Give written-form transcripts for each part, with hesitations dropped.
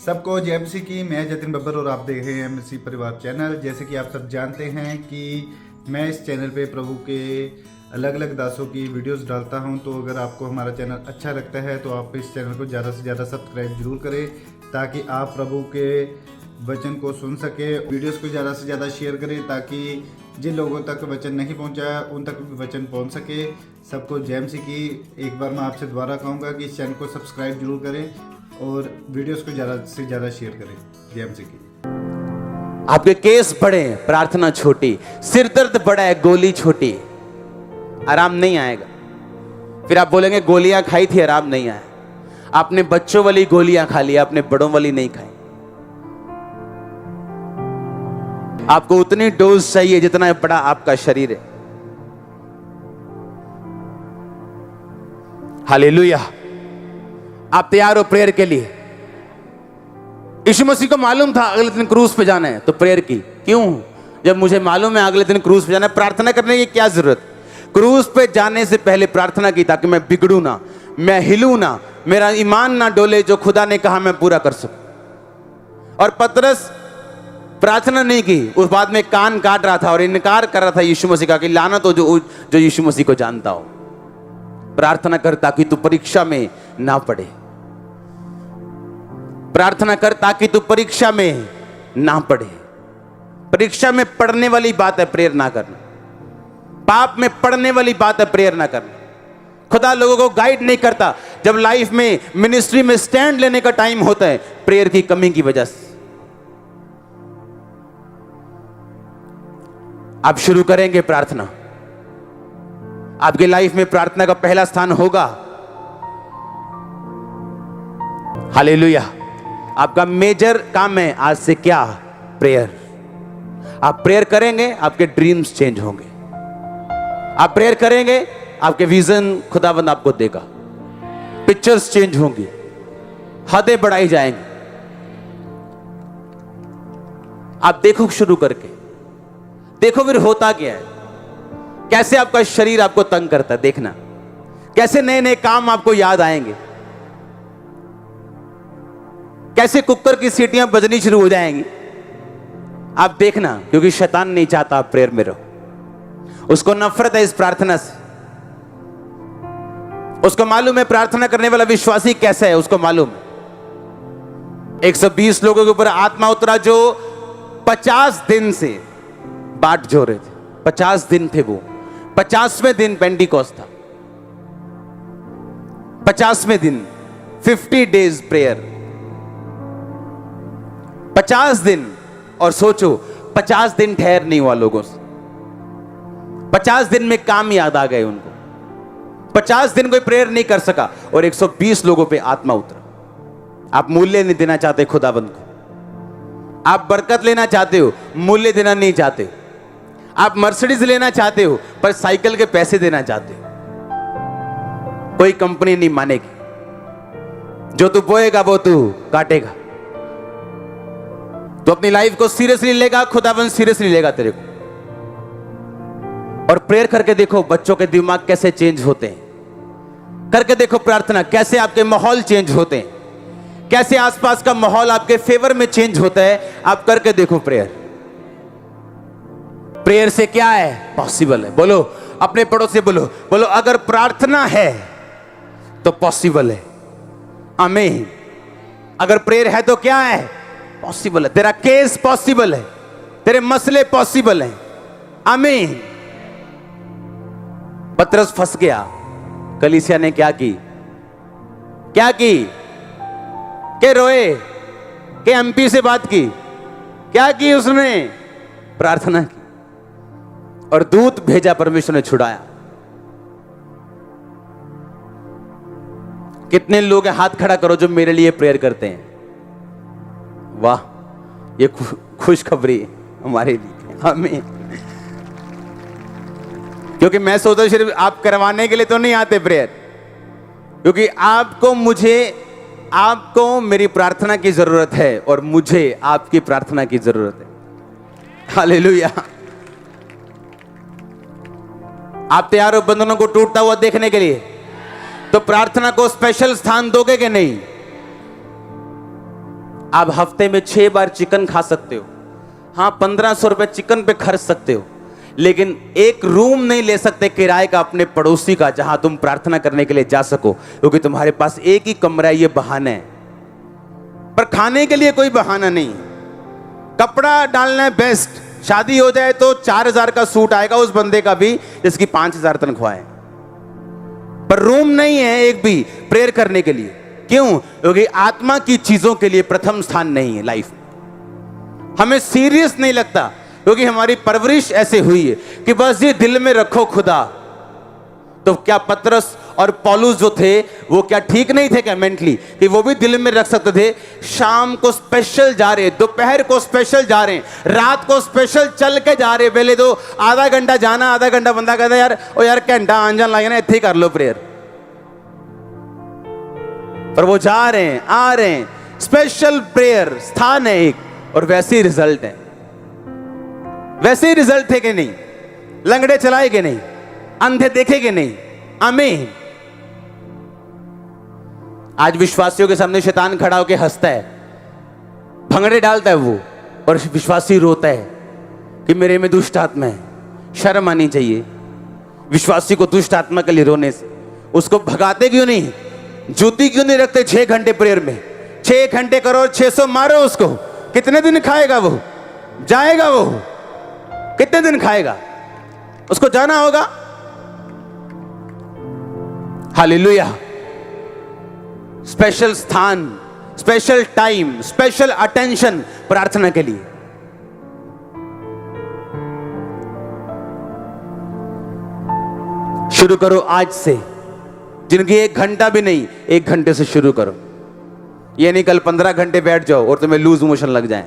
सबको जय मसीह की। मैं जतिन बब्बर और आप देख रहे हैं मसीह परिवार चैनल। जैसे कि आप सब जानते हैं कि मैं इस चैनल पे प्रभु के अलग अलग दासों की वीडियोस डालता हूं, तो अगर आपको हमारा चैनल अच्छा लगता है तो आप इस चैनल को ज़्यादा से ज़्यादा सब्सक्राइब जरूर करें, ताकि आप प्रभु के वचन को सुन सके। वीडियोस को ज़्यादा से ज़्यादा शेयर करें ताकि जिन लोगों तक वचन नहीं पहुंचा है उन तक भी वचन पहुंच सके। सबको जय मसीह की। एक बार मैं आपसे दोबारा कहूँगा कि इस चैनल को सब्सक्राइब जरूर करें और वीडियोस को ज़्यादा से ज़्यादा शेयर करें। जय मसीह की। आपके केस बड़े, प्रार्थना छोटी, सिर दर्द बड़ा है, गोली छोटी, आराम नहीं आएगा। फिर आप बोलेंगे गोलियां खाई थी, आराम नहीं आया। आपने बच्चों वाली गोलियां खा ली, आपने बड़ों वाली नहीं खाई। आपको उतनी डोज चाहिए जितना बड़ा आपका शरीर है। हालेलुया। आप तैयार हो प्रेयर के लिए? यीशु मसीह को मालूम था अगले दिन क्रूस पे जाना है, तो प्रेयर की। क्यों? जब मुझे मालूम है अगले दिन क्रूस पे जाना है, प्रार्थना करने की क्या जरूरत? क्रूस पे जाने से पहले प्रार्थना की ताकि मैं बिगड़ू ना, मैं हिलू ना, मेरा ईमान ना डोले, जो खुदा ने कहा मैं पूरा कर सकूं। और पतरस प्रार्थना नहीं की, उस बाद में कान काट रहा था और इनकार कर रहा था यीशु मसीह का कि लानत हो जो यीशु मसीह को जानता हो। प्रार्थना कर ताकि तू परीक्षा में ना पड़े। प्रार्थना कर ताकि तू परीक्षा में ना पड़े। परीक्षा में पढ़ने वाली बात है, प्रेयर ना करना। पाप में पढ़ने वाली बात है, प्रेयर ना करना। खुदा लोगों को गाइड नहीं करता जब लाइफ में, मिनिस्ट्री में स्टैंड लेने का टाइम होता है, प्रेयर की कमी की वजह से। आप शुरू करेंगे प्रार्थना। आपके लाइफ में प्रार्थना का पहला स्थान होगा। हालेलुया। आपका मेजर काम है आज से क्या? प्रेयर। आप प्रेयर करेंगे, आपके ड्रीम्स चेंज होंगे। आप प्रेयर करेंगे, आपके विजन खुदावंद आपको देगा। पिक्चर्स चेंज होंगी, हदें बढ़ाई जाएंगी। आप देखो शुरू करके, देखो फिर होता क्या है, कैसे आपका शरीर आपको तंग करता है। देखना कैसे नए नए काम आपको याद आएंगे, कैसे कुकर की सीटियां बजनी शुरू हो जाएंगी। आप देखना, क्योंकि शैतान नहीं चाहता आप प्रेयर में रहो। उसको नफरत है इस प्रार्थना से। उसको मालूम है प्रार्थना करने वाला विश्वासी कैसा है, उसको मालूम है। 120 लोगों के ऊपर आत्मा उतरा जो 50 दिन से बाट जो रहे थे। 50 दिन थे वो। 50वें दिन पेंटिकॉस्ट था। 50वें दिन, 50 डेज प्रेयर। 50 दिन। और सोचो 50 दिन ठहर नहीं हुआ लोगों से। 50 दिन में काम याद आ गए उनको। 50 दिन कोई प्रेयर नहीं कर सका और 120 लोगों पे आत्मा उतरा। आप मूल्य नहीं देना चाहते खुदाबंद को। आप बरकत लेना चाहते हो, मूल्य देना नहीं चाहते। आप मर्सिडीज लेना चाहते हो पर साइकिल के पैसे देना चाहते हो। कोई कंपनी नहीं मानेगी। जो तू बोएगा वो तू काटेगा। तो अपनी लाइफ को सीरियसली लेगा, खुदावंद सीरियसली लेगा तेरे को। और प्रेयर करके देखो बच्चों के दिमाग कैसे चेंज होते हैं। करके देखो प्रार्थना, कैसे आपके माहौल चेंज होते हैं, कैसे आसपास का माहौल आपके फेवर में चेंज होता है। आप करके देखो प्रेयर। प्रेयर से क्या है? पॉसिबल है। बोलो अपने पड़ोस से, बोलो बोलो अगर प्रार्थना है तो पॉसिबल है। आमीन। अगर प्रेयर है तो क्या है? पॉसिबल है। तेरा केस पॉसिबल है, तेरे मसले पॉसिबल हैं। आमीन। पतरस फंस गया। कलीसिया ने क्या की? क्या की? के रोए, के एमपी से बात की? क्या की उसने? प्रार्थना की। और दूत भेजा, परमेश्वर ने छुड़ाया। कितने लोग हैं, हाथ खड़ा करो, जो मेरे लिए प्रेयर करते हैं। वाह, ये खुशखबरी हमारे लिए। आमीन। क्योंकि मैं सोचता हूं सिर्फ आप करवाने के लिए तो नहीं आते प्रेयर, क्योंकि आपको, मुझे, आपको मेरी प्रार्थना की जरूरत है और मुझे आपकी प्रार्थना की जरूरत है। हालेलुया। आप तैयार हो बंधनों को टूटता हुआ देखने के लिए? तो प्रार्थना को स्पेशल स्थान दोगे कि नहीं? आप हफ्ते में 6 बार चिकन खा सकते हो, हाँ 1500 रुपए चिकन पे खर्च सकते हो, लेकिन एक रूम नहीं ले सकते किराए का अपने पड़ोसी का जहां तुम प्रार्थना करने के लिए जा सको, क्योंकि तुम्हारे पास एक ही कमरा है। ये बहाना है, पर खाने के लिए कोई बहाना नहीं। कपड़ा डालना है बेस्ट, शादी हो जाए तो 4000 का सूट आएगा उस बंदे का भी जिसकी 5000 तनख्वाह है, पर रूम नहीं है एक भी प्रेयर करने के लिए। क्यों? क्योंकि आत्मा की चीजों के लिए प्रथम स्थान नहीं है लाइफ में। हमें सीरियस नहीं लगता, क्योंकि हमारी परवरिश ऐसे हुई है कि बस ये दिल में रखो खुदा। तो क्या पतरस और पौलुस जो थे वो क्या ठीक नहीं थे क्या मेंटली, कि वो भी दिल में रख सकते थे? शाम को स्पेशल जा रहे, दोपहर को स्पेशल जा रहे, रात को स्पेशल चल के जा रहे। पहले तो आधा घंटा जाना, आधा घंटा बंदा कहता यार ओ यार घंटा आन जान लगे ना, इतने ही कर लो प्रेयर। पर वो जा रहे हैं, आ रहे हैं, स्पेशल प्रेयर स्थान है एक, और वैसे ही रिजल्ट है। वैसे ही रिजल्ट थे कि नहीं? लंगड़े चलाए कि नहीं? अंधे देखे कि नहीं? आमीन। आज विश्वासियों के सामने शैतान खड़ा होकर हंसता है, भंगड़े डालता है वो, और विश्वासी रोता है कि मेरे में दुष्ट आत्मा है। शर्म आनी चाहिए विश्वासी को दुष्ट आत्मा के लिए रोने से। उसको भगाते क्यों नहीं? जूती क्यों नहीं रखते 6 घंटे प्रेयर में? 6 घंटे करो और 600 मारो उसको। कितने दिन खाएगा वो? जाएगा वो? कितने दिन खाएगा? उसको जाना होगा। हालेलुया। स्पेशल स्थान, स्पेशल टाइम, स्पेशल अटेंशन प्रार्थना के लिए। शुरू करो आज से। जिनकी 1 घंटा भी नहीं, 1 घंटे से शुरू करो। ये नहीं कल 15 घंटे बैठ जाओ और तुम्हें लूज मोशन लग जाए।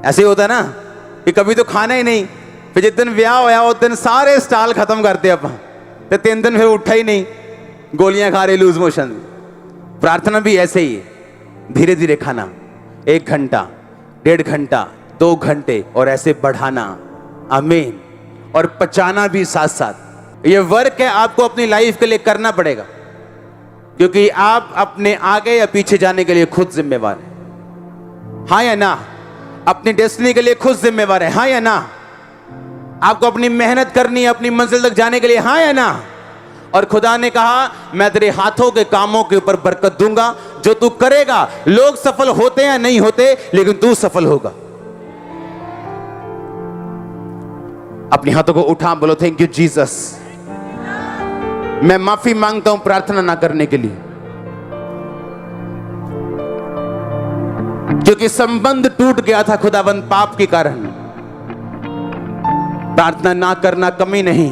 ऐसे ही होता है ना कि कभी तो खाना ही नहीं, फिर जिस दिन ब्याह होया उस दिन सारे स्टाल खत्म करते अपन, तो 3 दिन फिर उठा ही नहीं, गोलियां खा रहे लूज मोशन। प्रार्थना भी ऐसे ही है, धीरे धीरे खाना। 1 घंटा, 1.5 घंटा, 2 घंटे, और ऐसे बढ़ाना। आमीन। और पचाना भी साथ साथ। ये वर्क है, आपको अपनी लाइफ के लिए करना पड़ेगा, क्योंकि आप अपने आगे या पीछे जाने के लिए खुद जिम्मेवार हैं। हाँ या ना? अपनी डेस्टिनी के लिए खुद जिम्मेवार है। हाँ या ना? आपको अपनी मेहनत करनी है अपनी मंजिल तक जाने के लिए। हाँ या ना? और खुदा ने कहा मैं तेरे हाथों के कामों के ऊपर बरकत दूंगा। जो तू करेगा, लोग सफल होते या नहीं होते, लेकिन तू सफल होगा। अपने हाथों को उठा, बोलो थैंक यू जीसस। मैं माफी मांगता हूं प्रार्थना ना करने के लिए, क्योंकि संबंध टूट गया था खुदाबंद पाप के कारण। प्रार्थना ना करना कमी नहीं,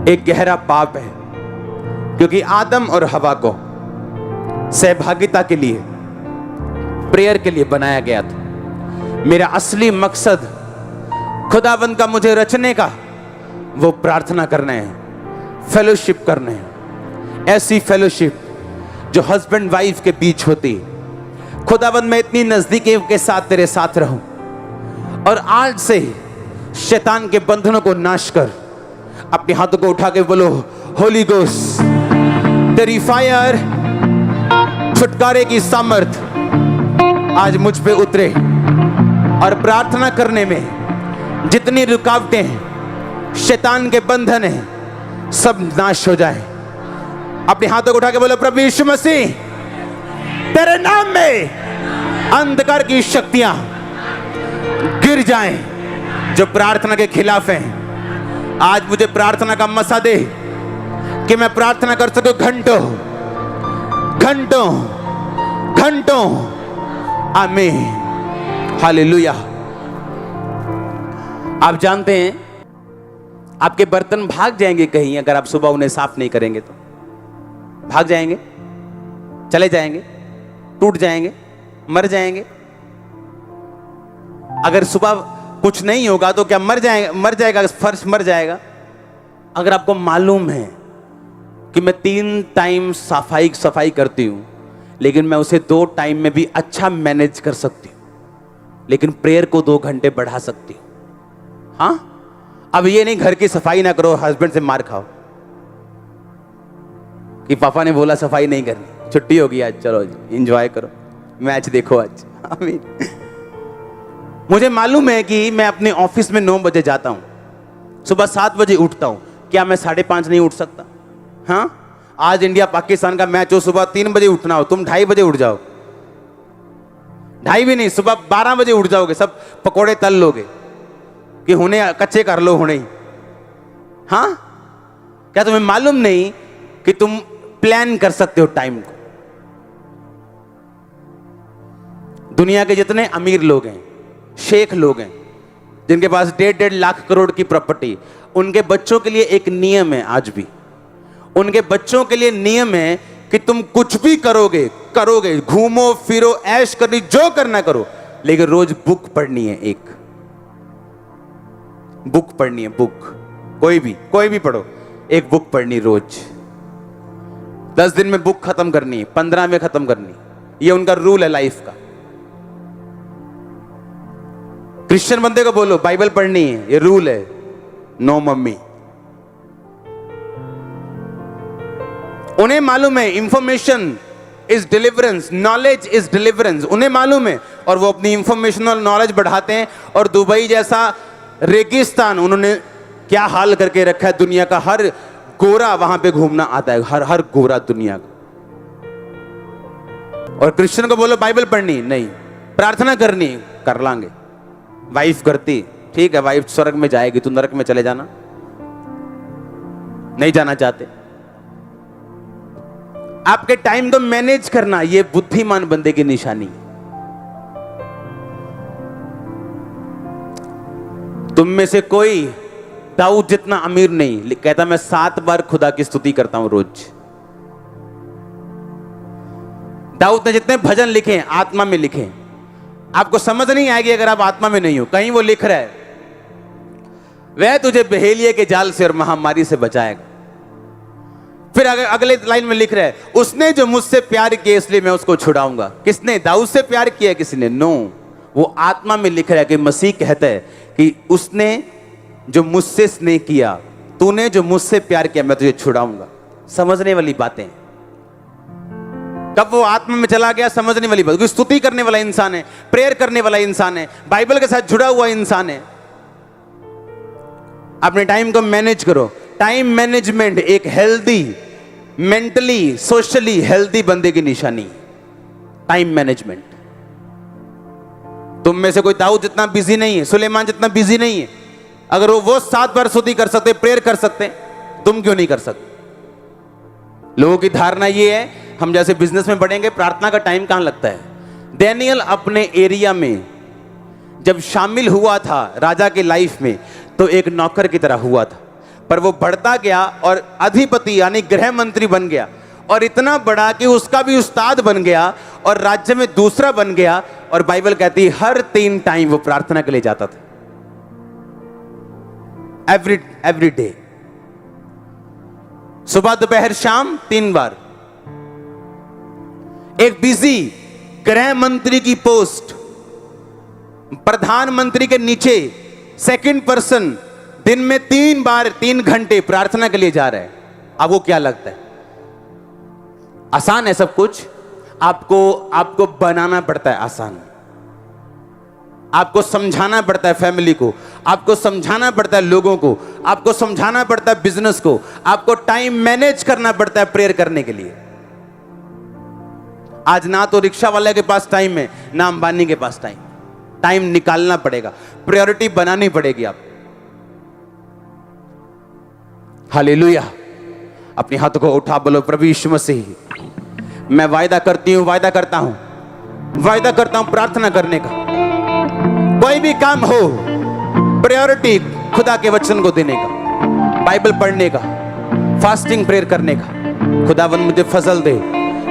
एक गहरा पाप है, क्योंकि आदम और हवा को सहभागिता के लिए, प्रेयर के लिए बनाया गया था। मेरा असली मकसद खुदाबंद का मुझे रचने का वो प्रार्थना करना है, फेलोशिप करना है। ऐसी फेलोशिप जो हस्बैंड वाइफ के बीच होती। खुदाबंद मैं इतनी नजदीकी के साथ तेरे साथ रहूं, और आज से शैतान के बंधनों को नाश कर। अपने हाथों को उठा के बोलो होली गोस्ट, तेरी फायर, छुटकारे की सामर्थ आज मुझ पे उतरे, और प्रार्थना करने में जितनी रुकावटें हैं, शैतान के बंधन हैं, सब नाश हो जाए। अपने हाथों को उठा के बोलो प्रभु यीशु मसीह, तेरे नाम में अंधकार की शक्तियां गिर जाएं जो प्रार्थना के खिलाफ हैं। आज मुझे प्रार्थना का मसा दे कि मैं प्रार्थना कर सकूं घंटों घंटों घंटों। आमीन। हालेलुया। आप जानते हैं आपके बर्तन भाग जाएंगे कहीं, अगर आप सुबह उन्हें साफ नहीं करेंगे तो भाग जाएंगे, चले जाएंगे, टूट जाएंगे, मर जाएंगे। अगर सुबह कुछ नहीं होगा तो क्या मर जाएगा फर्श मर जाएगा। अगर आपको मालूम है कि मैं 3 टाइम सफाई करती हूं, लेकिन मैं उसे 2 टाइम में भी अच्छा मैनेज कर सकती हूं, लेकिन प्रेयर को 2 घंटे बढ़ा सकती हूं। हाँ, अब ये नहीं घर की सफाई ना करो, हस्बैंड से मार खाओ कि पापा ने बोला सफाई नहीं करनी, छुट्टी होगी आज, चलो एंजॉय करो। मैच देखो आज। आमीन। मुझे मालूम है कि मैं अपने ऑफिस में 9 बजे जाता हूं, सुबह 7 बजे उठता हूं, क्या मैं 5:30 नहीं उठ सकता? हाँ, आज इंडिया पाकिस्तान का मैच हो, सुबह 3 बजे उठना हो, तुम 2:30 बजे उठ जाओ, 2:30 भी नहीं, सुबह 12 बजे उठ जाओगे, सब पकोड़े तल लोगे कि हुने कच्चे कर लो हुने ही। हाँ, क्या तुम्हें मालूम नहीं कि तुम प्लान कर सकते हो टाइम को? दुनिया के जितने अमीर लोग हैं, शेख लोग हैं, जिनके पास 1.5 लाख करोड़ की प्रॉपर्टी, उनके बच्चों के लिए एक नियम है, आज भी उनके बच्चों के लिए नियम है कि तुम कुछ भी करोगे, घूमो फिरो, ऐश करनी, जो करना करो, लेकिन रोज बुक पढ़नी है, एक बुक पढ़नी है, बुक, कोई भी पढ़ो, एक बुक पढ़नी रोज, 10 दिन में बुक खत्म करनी है, 15 में खत्म करनी, ये उनका रूल है लाइफ का। क्रिश्चियन बंदे को बोलो बाइबल पढ़नी है, ये रूल है, नो मम्मी। उन्हें मालूम है information is deliverance, knowledge is deliverance, उन्हें मालूम है, और वो अपनी इंफॉर्मेशन और नॉलेज बढ़ाते हैं। और दुबई जैसा रेगिस्तान उन्होंने क्या हाल करके रखा है, दुनिया का हर गोरा वहां पे घूमना आता है, हर गोरा दुनिया का। और क्रिश्चियन को बोलो बाइबल पढ़नी, नहीं, प्रार्थना करनी, कर लांगे, वाइफ करती, ठीक है, वाइफ स्वर्ग में जाएगी, तू नरक में चले जाना, नहीं जाना चाहते। आपके टाइम को मैनेज करना, यह बुद्धिमान बंदे की निशानी। तुम में से कोई दाऊद जितना अमीर नहीं, कहता मैं 7 बार खुदा की स्तुति करता हूं रोज। दाऊद ने जितने भजन लिखे हैं, आत्मा में लिखे हैं। आपको समझ नहीं आएगी अगर आप आत्मा में नहीं हो। कहीं वो लिख रहा है, वह तुझे बहेलिये के जाल से और महामारी से बचाएगा। फिर अगले लाइन में लिख रहा है, उसने जो मुझसे प्यार किया इसलिए मैं उसको छुड़ाऊंगा। किसने? दाऊद से प्यार किया किसी ने? नो, वो आत्मा में लिख रहा है कि मसीह कहता है कि उसने जो मुझसे स्नेह किया, तूने जो मुझसे प्यार किया, मैं तुझे छुड़ाऊंगा। समझने वाली बातें। कब वो आत्मा में चला गया, समझने वाली बात। स्तुति करने वाला इंसान है, प्रेयर करने वाला इंसान है, बाइबल के साथ जुड़ा हुआ इंसान है। अपने टाइम को मैनेज करो। टाइम मैनेजमेंट एक हेल्दी, मेंटली सोशली हेल्दी बंदे की निशानी। Time management. तुम में से कोई दाऊद जितना बिजी नहीं है, सुलेमान जितना बिजी नहीं है। अगर वो 7 बार स्तुति कर सकते, प्रेयर कर सकते, तुम क्यों नहीं कर सकते? लोगों की धारणा ये है, हम जैसे बिजनेस में बढ़ेंगे, प्रार्थना का टाइम कहां लगता है? डैनियल अपने एरिया में जब शामिल हुआ था राजा के लाइफ में, तो एक नौकर की तरह हुआ था, पर वो बढ़ता गया और अधिपति यानी गृह मंत्री बन गया, और इतना बड़ा कि उसका भी उस्ताद बन गया और राज्य में दूसरा बन गया। और बाइबल कहती है हर 3 टाइम वो प्रार्थना के लिए जाता था, एवरी डे, सुबह दोपहर शाम 3 बार। एक बिजी गृह मंत्री की पोस्ट, प्रधानमंत्री के नीचे सेकंड पर्सन दिन में 3 बार 3 घंटे प्रार्थना के लिए जा रहा है। आपको क्या लगता है आसान है सब कुछ? आपको बनाना पड़ता है आसान। आपको समझाना पड़ता है फैमिली को, आपको समझाना पड़ता है लोगों को, आपको समझाना पड़ता है बिजनेस को, आपको टाइम मैनेज करना पड़ता है प्रेयर करने के लिए। आज ना तो रिक्शा वाले के पास टाइम है, ना अंबानी के पास टाइम। टाइम निकालना पड़ेगा, प्रायोरिटी बनानी पड़ेगी आप। हालेलुया। अपने हाथों को उठा बोलो, प्रभु यीशु मसीह, मैं वायदा करता हूं प्रार्थना करने का। कोई भी काम हो, प्रायोरिटी खुदा के वचन को देने का, बाइबल पढ़ने का, फास्टिंग प्रेयर करने का। खुदावन मुझे फजल दे,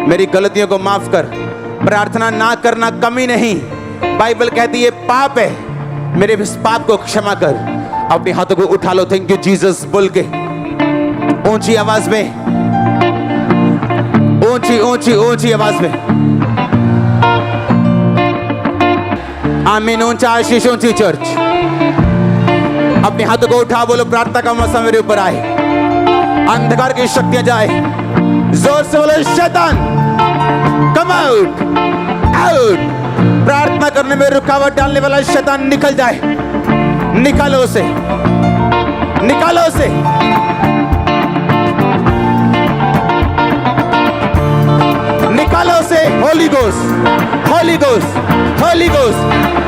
मेरी गलतियों को माफ कर। प्रार्थना ना करना कमी नहीं, बाइबल कहती है पाप है, मेरे इस पाप को क्षमा कर। अपने हाथों को उठा लो, थैंक यू जीसस बोल के ऊंची आवाज में, ऊंची आवाज में आमीन। ऊंचा आशीष, ऊंची चर्च। अपने हाथों को उठा बोलो, प्रार्थना का मौसम मेरे ऊपर आए, अंधकार की शक्तियां जाए। जोर से बोलो, शैतान कम आउट, आउट। प्रार्थना करने में रुकावट डालने वाला शैतान निकल जाए, निकालो उसे, निकालो उसे। निकालो उसे। Holi ghost, Holi ghost, Holi ghost,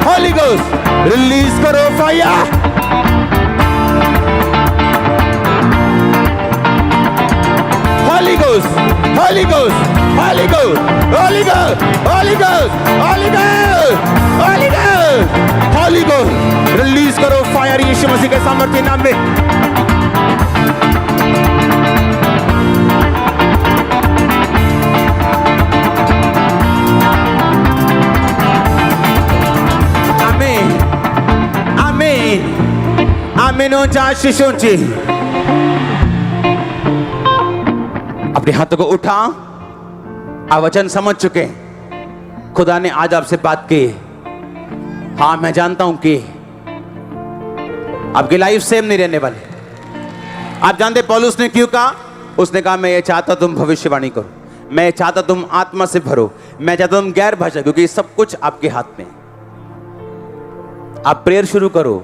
Holi ghost, release करो fire. Holy Ghost, Holy Ghost, Holy Ghost, Holy Ghost, Holy Ghost, Holy Ghost, Holy Ghost, Holy Ghost, release करो फायर यीशु मसीह के सामर्थ्य नाम में। आमीन, आमीन, आमीन। ऊंचा शिशुंची अपने हाथों को उठा। आप वचन समझ चुके, खुदा ने आज आपसे बात की। हाँ, मैं जानता हूं कि आपकी लाइफ सेम नहीं रहने वाली। आप जानते पौलुस ने क्यों कहा? उसने कहा मैं ये चाहता तुम भविष्यवाणी करो, मैं चाहता तुम आत्मा से भरो, मैं चाहता तुम गैर भाषा, क्योंकि सब कुछ आपके हाथ में। आप प्रेयर शुरू करो।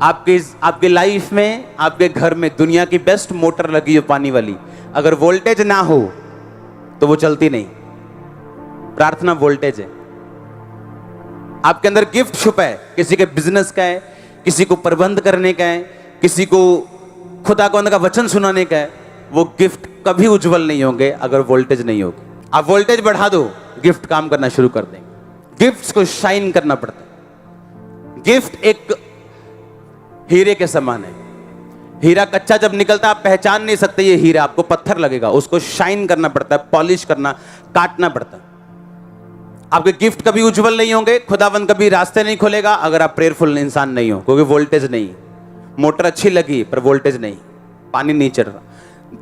आपकी लाइफ में, आपके घर में दुनिया की बेस्ट मोटर लगी हो पानी वाली, अगर वोल्टेज ना हो तो वो चलती नहीं। प्रार्थना वोल्टेज है। आपके अंदर गिफ्ट छुपा है, किसी के बिजनेस का है, किसी को प्रबंध करने का है, किसी को खुदा को अंदर का वचन सुनाने का है। वो गिफ्ट कभी उज्जवल नहीं होंगे अगर वोल्टेज नहीं होगी। आप वोल्टेज बढ़ा दो, गिफ्ट काम करना शुरू कर देंगे। गिफ्ट्स को शाइन करना पड़ता है। गिफ्ट एक हीरे के समान है। हीरा कच्चा जब निकलता है आप पहचान नहीं सकते ये हीरा, आपको पत्थर लगेगा। उसको शाइन करना पड़ता है, पॉलिश करना, काटना पड़ता है। आपके गिफ्ट कभी उज्जवल नहीं होंगे, खुदावंद कभी रास्ते नहीं खोलेगा अगर आप प्रेयरफुल इंसान नहीं हो, क्योंकि वोल्टेज नहीं। मोटर अच्छी लगी पर वोल्टेज नहीं, पानी नहीं चढ़ रहा,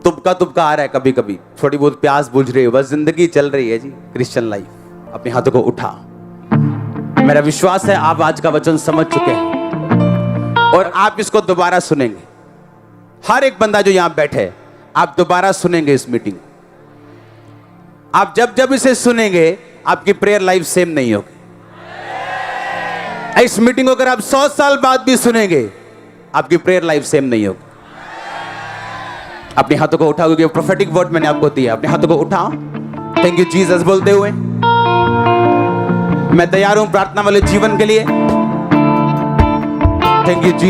तुबका तुबका आ रहा है, कभी कभी थोड़ी बहुत प्यास बुझ रही है, बस जिंदगी चल रही है जी क्रिश्चियन लाइफ। अपने हाथों को उठा। मेरा विश्वास है आप आज का वचन समझ चुके हैं और आप इसको दोबारा सुनेंगे। हर एक बंदा जो यहां बैठे है, आप दोबारा सुनेंगे इस मीटिंग। आप जब जब इसे सुनेंगे आपकी प्रेयर लाइफ सेम नहीं होगी। इस मीटिंग को अगर आप 100 साल बाद भी सुनेंगे आपकी प्रेयर लाइफ सेम नहीं होगी। अपने हाथों को उठाओ, क्योंकि प्रोफेटिक वर्ड मैंने आपको दिया। अपने हाथों को उठाओ, थैंक यू जीसस बोलते हुए। मैं तैयार हूं प्रार्थना वाले जीवन के लिए। Thank you Jesus.